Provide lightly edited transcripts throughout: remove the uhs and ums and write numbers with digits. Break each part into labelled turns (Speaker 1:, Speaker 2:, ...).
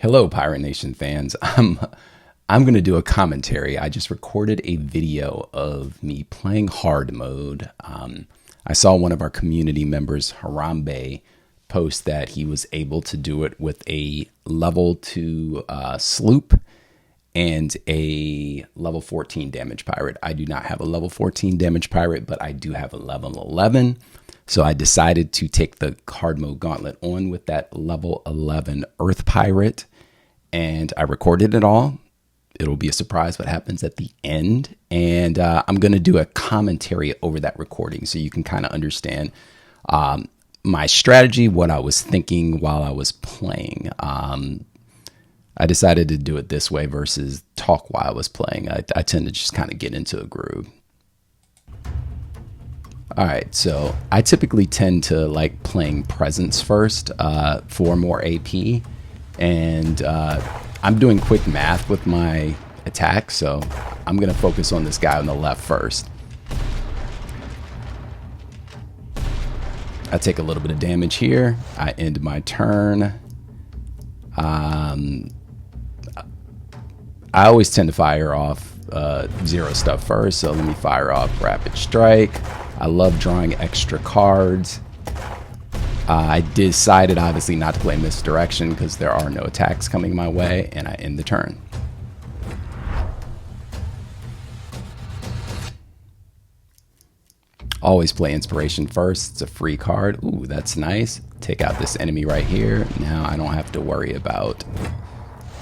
Speaker 1: Hello, Pirate Nation fans. I'm going to do a commentary. I just recorded a video of me playing hard mode. I saw one of our community members, Harambe, post that he was able to do it with a level 2 sloop and a level 14 damage pirate. I do not have a level 14 damage pirate, but I do have a level 11. So I decided to take the hard mode gauntlet on with that level 11 Earth Pirate, and I recorded it all. It'll be a surprise what happens at the end, and I'm going to do a commentary over that recording so you can kind of understand my strategy, what I was thinking while I was playing. I decided to do it this way versus talk while I was playing. I tend to just kind of get into a groove. All right, so I typically tend to like playing presence first for more AP, and I'm doing quick math with my attack, so I'm gonna focus on this guy on the left first. I take a little bit of damage here. I end my turn. I always tend to fire off zero stuff first, so let me fire off Rapid Strike. I love drawing extra cards. I decided obviously not to play Misdirection because there are no attacks coming my way, and I end the turn. Always play Inspiration first. It's a free card. Ooh, that's nice. Take out this enemy right here. Now I don't have to worry about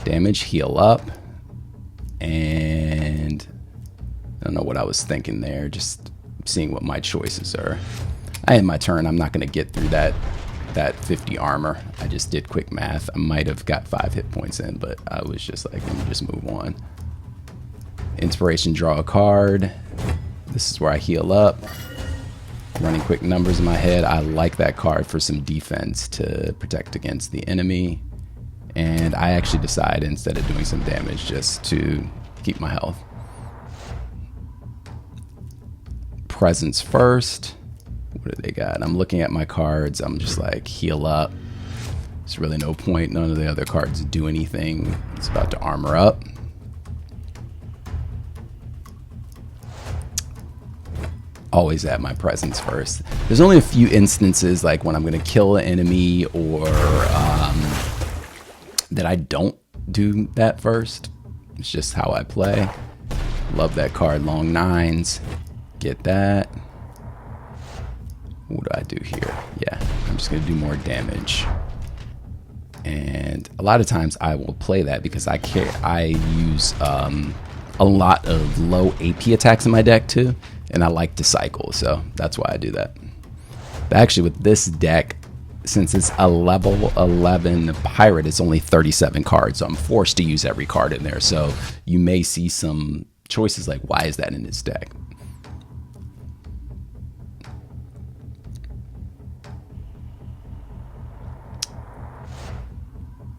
Speaker 1: damage. Heal up. And I don't know what I was thinking there. Just seeing what my choices are. I end my turn. I'm not going to get through that 50 armor. I just did quick math. I might have got 5 hit points in, but I was just like, let me just move on. Inspiration, draw a card. This is where I heal up. Running quick numbers in my head. I like that card for some defense to protect against the enemy. And I actually decide, instead of doing some damage, just to keep my health. Presence first. What do they got? I'm looking at my cards. I'm just like, heal up. There's really no point. None of the other cards do anything. It's about to armor up. Always at my presence first. There's only a few instances, like when I'm going to kill an enemy or that I don't do that first. It's just how I play. Love that card, long nines. Get that. What do I do here? Yeah, I'm just gonna do more damage. And a lot of times I will play that because I use a lot of low AP attacks in my deck too, and I like to cycle, so that's why I do that. But actually with this deck, since it's a level 11 pirate, it's only 37 cards, so I'm forced to use every card in there. So you may see some choices like, why is that in this deck?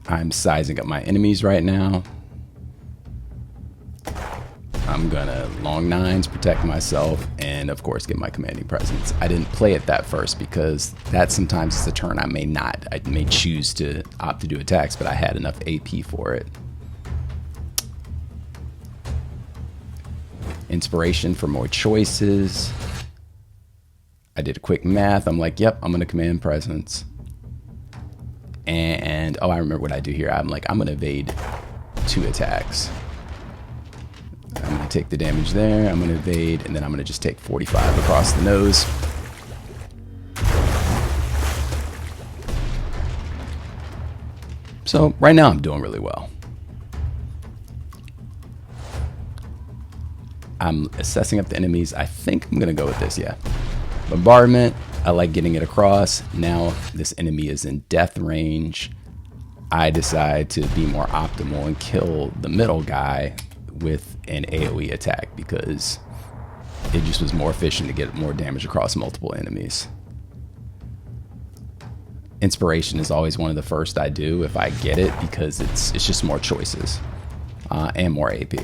Speaker 1: I'm sizing up my enemies right now. I'm gonna long nines, protect myself, and of course get my commanding presence. I didn't play it that first because that sometimes is a turn I may choose to opt to do attacks, but I had enough AP for it. Inspiration for more choices. I did a quick math. I'm like, yep, I'm gonna command presence. And oh, I remember what I do here. I'm like, I'm gonna evade 2 attacks. I'm gonna take the damage there, I'm gonna evade, and then I'm gonna just take 45 across the nose. So right now I'm doing really well. I'm assessing up the enemies. I think I'm gonna go with this, yeah. Bombardment, I like getting it across. Now this enemy is in death range. I decide to be more optimal and kill the middle guy with an AoE attack because it just was more efficient to get more damage across multiple enemies. Inspiration is always one of the first I do if I get it because it's just more choices and more AP.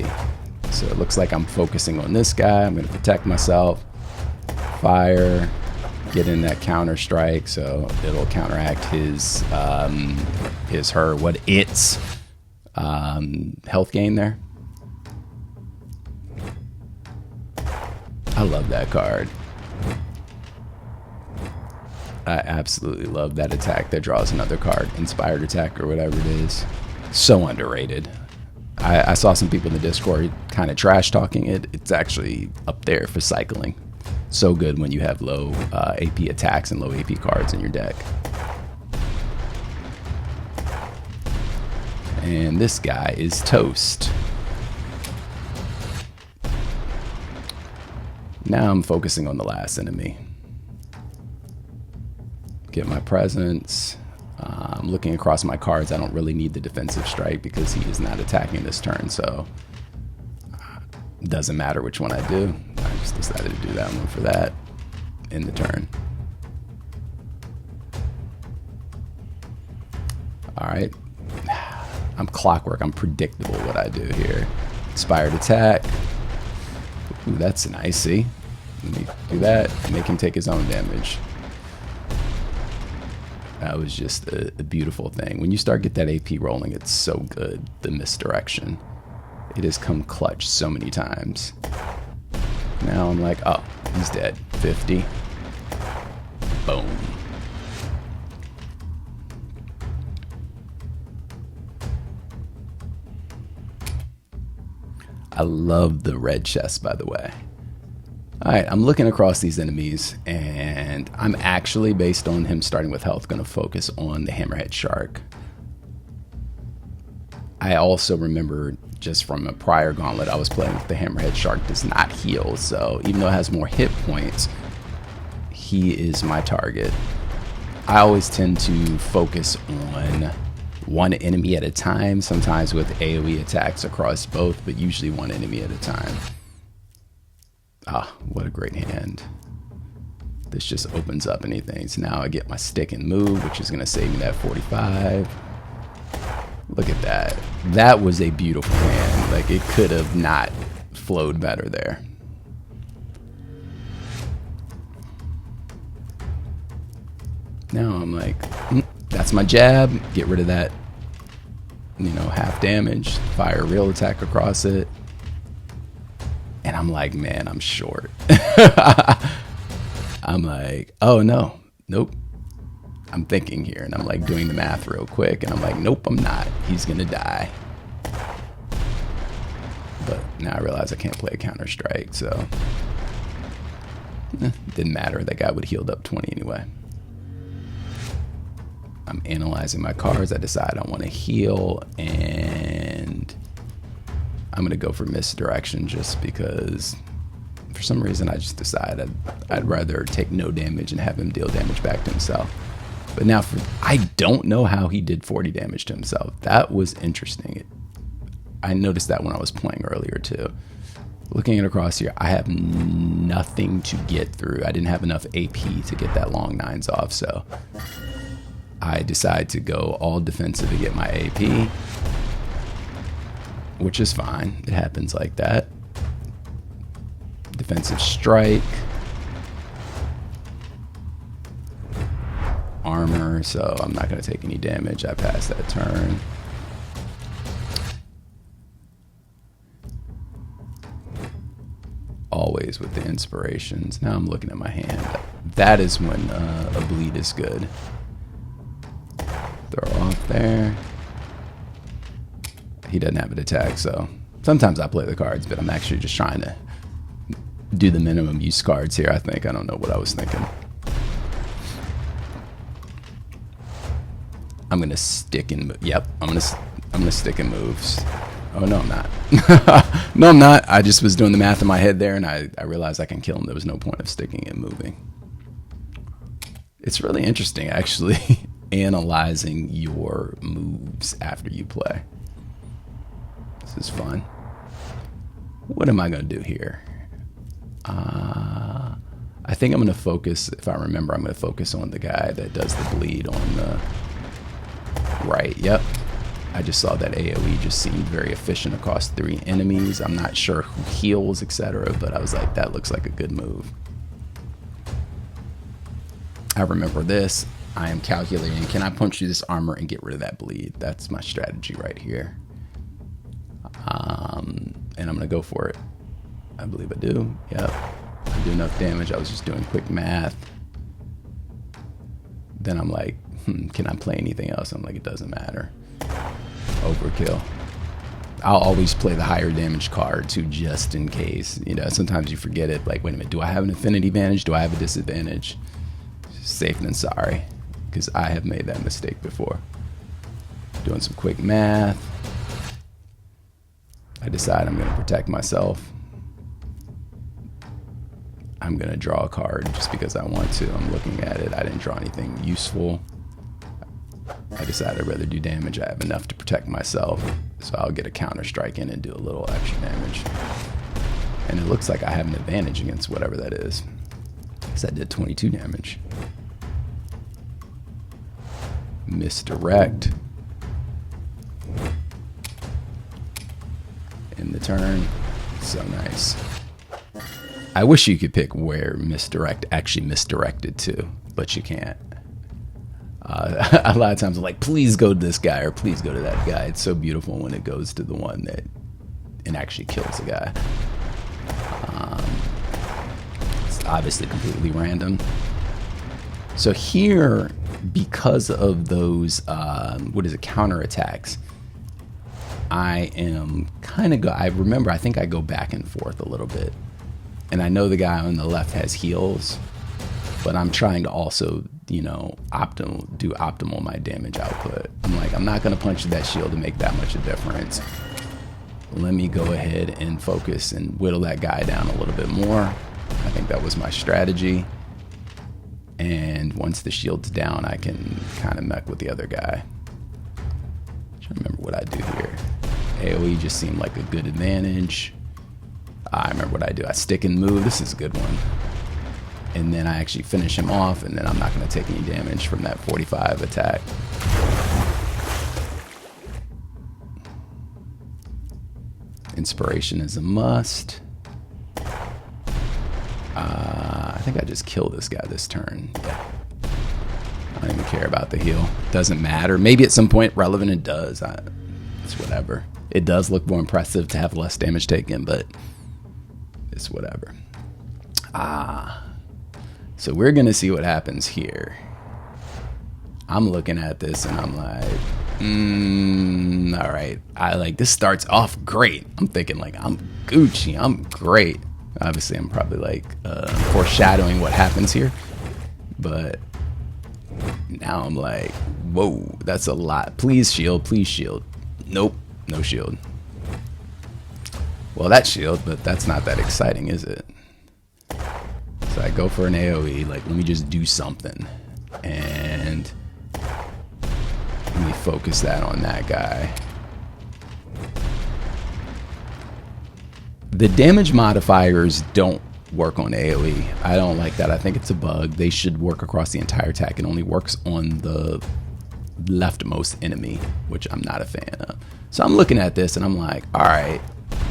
Speaker 1: So it looks like I'm focusing on this guy. I'm going to protect myself. Fire. Get in that counter strike, so it'll counteract his her, what its Health gain there. I love that card. I absolutely love that attack that draws another card. Inspired attack or whatever it is. So underrated. I saw some people in the Discord kind of trash talking it. It's actually up there for cycling. So good when you have low AP attacks and low AP cards in your deck. And this guy is toast. Now I'm focusing on the last enemy. Get my presence. I'm looking across my cards. I don't really need the defensive strike because he is not attacking this turn, so it doesn't matter which one I do. I just decided to do that one for that in the turn. All right. I'm clockwork. I'm predictable what I do here. Inspired attack. Ooh, that's nice. See? Let me do that. Make him take his own damage. That was just a beautiful thing. When you start get that AP rolling, it's so good. The misdirection. It has come clutch so many times. Now I'm like, oh, he's dead. 50. Boom. I love the red chest, by the way. All right, I'm looking across these enemies, and I'm actually, based on him starting with health, going to focus on the hammerhead shark. I also remember just from a prior gauntlet I was playing with, the hammerhead shark does not heal, so even though it has more hit points, he is my target. I always tend to focus on one enemy at a time, sometimes with AoE attacks across both, but usually one enemy at a time. Ah, what a great hand. This just opens up anything. So now I get my stick and move, which is going to save me that 45. Look at that. That was a beautiful hand. Like, it could have not flowed better there. Now I'm like, that's my jab. Get rid of that, you know, half damage. Fire a real attack across it. And I'm like, man, I'm short. I'm like, oh no, nope. I'm thinking here, and I'm like doing the math real quick, and I'm like, nope, I'm not. He's gonna die. But now I realize I can't play a Counter-Strike, so didn't matter. That guy would have healed up 20 anyway. I'm analyzing my cards. I decide I want to heal, and I'm going to go for misdirection just because for some reason I just decided I'd rather take no damage and have him deal damage back to himself. But now I don't know how he did 40 damage to himself. That was interesting. I noticed that when I was playing earlier too. Looking at across here, I have nothing to get through. I didn't have enough AP to get that long nines off, so I decide to go all defensive to get my AP, which is fine. It happens like that. Defensive strike. Armor, so I'm not going to take any damage. I pass that turn. Always with the inspirations. Now I'm looking at my hand. That is when a bleed is good. Throw off there. He doesn't have an attack, so sometimes I play the cards, but I'm actually just trying to do the minimum use cards here, I think. I don't know what I was thinking. I'm gonna stick and move. Yep, I'm gonna stick and moves. Oh no, I'm not. No, I'm not. I just was doing the math in my head there, and I realized I can kill him. There was no point of sticking and moving. It's really interesting, actually, analyzing your moves after you play. This is fun. What am I gonna do here? I think I'm gonna focus. If I remember, I'm gonna focus on the guy that does the bleed on the right. Yep. I just saw that AoE just seemed very efficient across 3 enemies. I'm not sure who heals, etc., but I was like, that looks like a good move. I remember this. I am calculating, can I punch through this armor and get rid of that bleed? That's my strategy right here. And I'm going to go for it. I believe I do. Yep. I do enough damage. I was just doing quick math. Then I'm like, can I play anything else? I'm like, it doesn't matter. Overkill. I'll always play the higher damage card too, just in case. You know, sometimes you forget it. Like, wait a minute, do I have an affinity advantage? Do I have a disadvantage? Safe than sorry, because I have made that mistake before. Doing some quick math. I decide I'm going to protect myself. I'm going to draw a card just because I want to. I'm looking at it. I didn't draw anything useful. I decided I'd rather do damage. I have enough to protect myself. So I'll get a counter strike in and do a little extra damage. And it looks like I have an advantage against whatever that is. Because I did 22 damage. Misdirect. In the turn. So nice. I wish you could pick where misdirect actually misdirected to, but you can't. A lot of times I'm like, please go to this guy or please go to that guy. It's so beautiful when it goes to the one that and actually kills the guy. It's obviously completely random. So here, because of those, counterattacks, I am kind of I remember, I think I go back and forth a little bit. And I know the guy on the left has heals, but I'm trying to also, you know, do optimal my damage output. I'm like, I'm not going to punch that shield to make that much a difference. Let me go ahead and focus and whittle that guy down a little bit more. I think that was my strategy. And once the shield's down, I can kind of mech with the other guy. I'm trying to remember what I do here. AoE just seemed like a good advantage. I remember what I do. I stick and move. This is a good one. And then I actually finish him off, and then I'm not going to take any damage from that 45 attack. Inspiration is a must. I think I just kill this guy this turn. Yeah. I don't even care about the heal. Doesn't matter. Maybe at some point relevant it does. It's whatever. It does look more impressive to have less damage taken, but it's whatever. So we're gonna see what happens here. I'm looking at this and I'm like, all right. This starts off great. I'm thinking like, I'm Gucci, I'm great. Obviously I'm probably like foreshadowing what happens here, but now I'm like, whoa, that's a lot. Please shield, please shield. Nope, no shield. Well, that's shield, but that's not that exciting, is it? So I go for an AoE, like, let me just do something. And let me focus that on that guy. The damage modifiers don't work on AoE. I don't like that. I think it's a bug. They should work across the entire attack. It only works on the leftmost enemy, which I'm not a fan of. So I'm looking at this and I'm like, all right,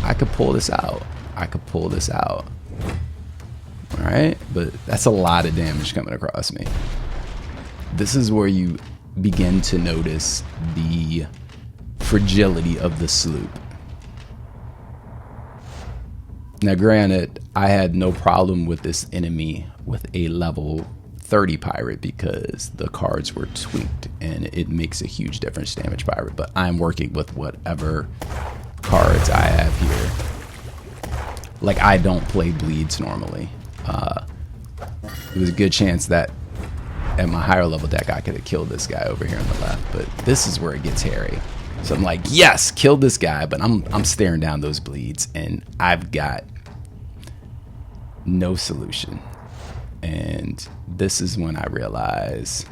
Speaker 1: I could pull this out. I could pull this out. All right, but that's a lot of damage coming across me. This is where you begin to notice the fragility of the sloop. Now, granted, I had no problem with this enemy with a level 30 pirate because the cards were tweaked and it makes a huge difference to damage pirate, but I'm working with whatever cards I have here. Like, I don't play bleeds normally. There was a good chance that at my higher level deck I could have killed this guy over here on the left, but this is where it gets hairy. So I'm like, yes, killed this guy, but I'm staring down those bleeds and I've got no solution. And this is when I realize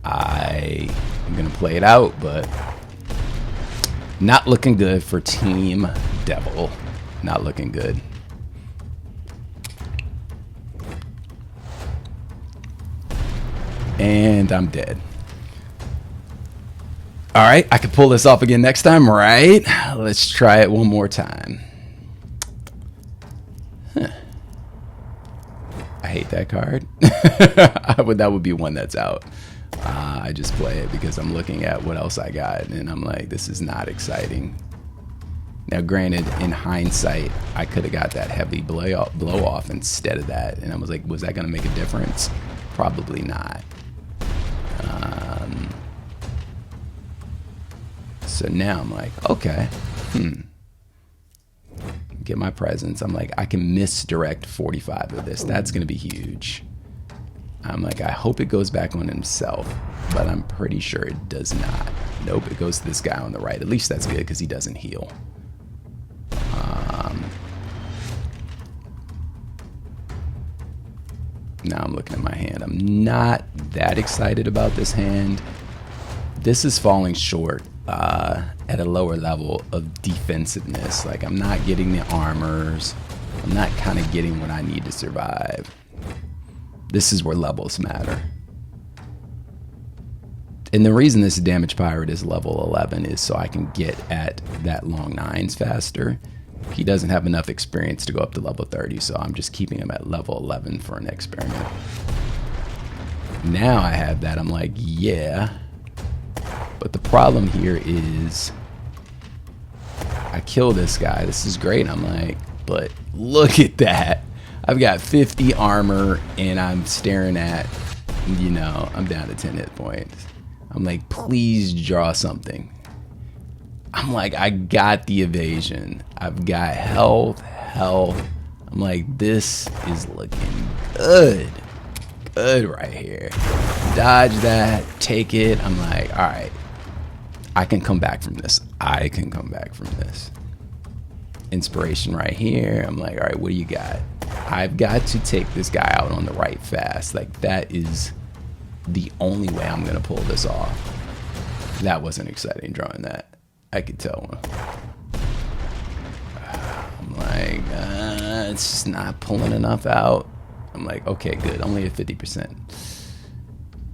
Speaker 1: I'm gonna play it out, but not looking good for Team Devil. Not looking good. And I'm dead. All right, I can pull this off again next time, right? Let's try it one more time. Huh. I hate that card. That would be one that's out. I just play it because I'm looking at what else I got, and I'm like, this is not exciting. Now, granted, in hindsight, I could have got that heavy blow off instead of that. And I was like, was that going to make a difference? Probably not. So now I'm like, okay, get my presence. I'm like, I can misdirect 45 of this. That's going to be huge. I'm like, I hope it goes back on himself, but I'm pretty sure it does not. Nope, it goes to this guy on the right. At least that's good because he doesn't heal. Now I'm looking at my hand. I'm not that excited about this hand. This is falling short at a lower level of defensiveness. Like, I'm not getting the armors. I'm not kind of getting what I need to survive. This is where levels matter. And the reason this damage pirate is level 11 is so I can get at that long nines faster. He doesn't have enough experience to go up to level 30, so I'm just keeping him at level 11 for an experiment. Now I have that, I'm like, yeah. But the problem here is I kill this guy. This is great. I'm like, but look at that. I've got 50 armor and I'm staring at, you know, I'm down to 10 hit points. I'm like, please draw something. I'm like, I got the evasion. I've got health. I'm like, this is looking good. Good right here. Dodge that, take it. I'm like, all right, I can come back from this. Inspiration right here. I'm like, all right, what do you got? I've got to take this guy out on the right fast. Like, that is the only way I'm gonna pull this off. That wasn't exciting drawing that. I could tell. I'm like, it's just not pulling enough out. I'm like, okay, good, only at 50%.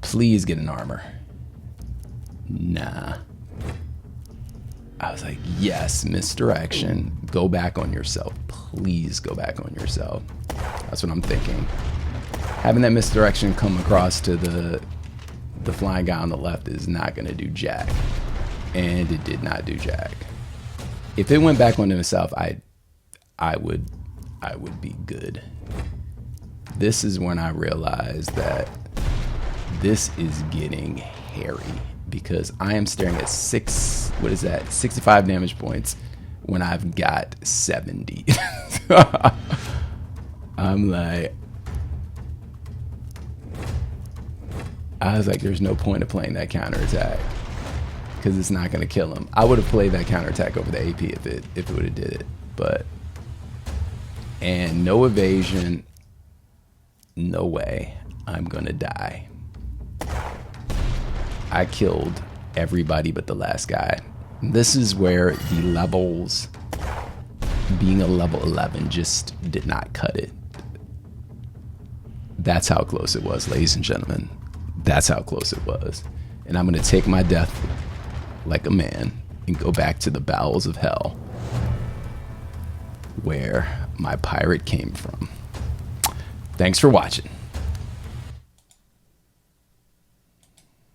Speaker 1: Please get an armor. Nah. I was like, yes, misdirection. Go back on yourself. Please go back on yourself. That's what I'm thinking. Having that misdirection come across to the flying guy on the left is not going to do jack. And it did not do jack. If it went back on himself, I would be good. This is when I realized that this is getting hairy, because I am staring at 65 damage points when I've got 70. I'm like, I was like, there's no point of playing that counterattack because it's not going to kill him. I would have played that counterattack over the AP if it would have did it, but, and no evasion, no way, I'm going to die. I killed everybody but the last guy. This is where the levels, being a level 11, just did not cut it. That's how close it was, ladies and gentlemen. That's how close it was. And I'm going to take my death like a man and go back to the bowels of hell where my pirate came from. Thanks for watching.